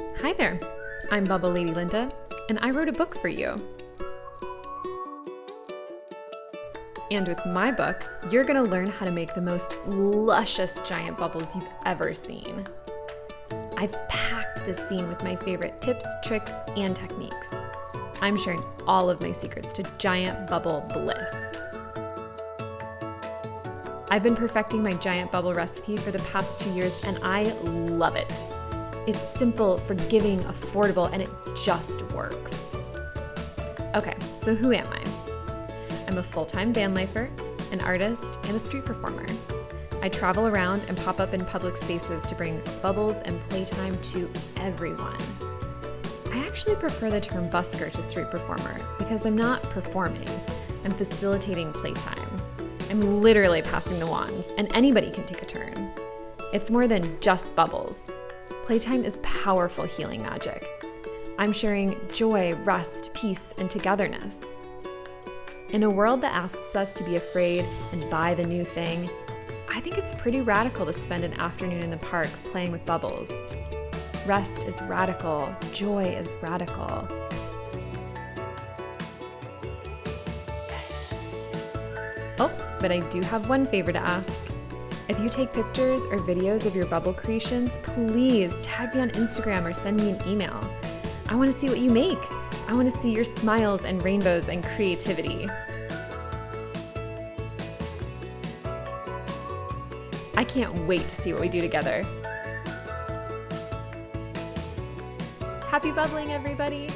Hi there, I'm Bubble Lady Linda, and I wrote a book for you. And with my book, you're going to learn how to make the most luscious giant bubbles you've ever seen. I've packed this scene with my favorite tips, tricks, and techniques. I'm sharing all of my secrets to giant bubble bliss. I've been perfecting my giant bubble recipe for the past 2 years, and I love it. It's simple, forgiving, affordable, and it just works. Okay, so who am I? I'm a full-time van lifer, an artist, and a street performer. I travel around and pop up in public spaces to bring bubbles and playtime to everyone. I actually prefer the term busker to street performer because I'm not performing, I'm facilitating playtime. I'm literally passing the wands, and anybody can take a turn. It's more than just bubbles. Playtime is powerful healing magic. I'm sharing joy, rest, peace, and togetherness. In a world that asks us to be afraid and buy the new thing, I think it's pretty radical to spend an afternoon in the park playing with bubbles. Rest is radical, joy is radical. Oh, but I do have one favor to ask. If you take pictures or videos of your bubble creations, please tag me on Instagram or send me an email. I want to see what you make. I want to see your smiles and rainbows and creativity. I can't wait to see what we do together. Happy bubbling, everybody!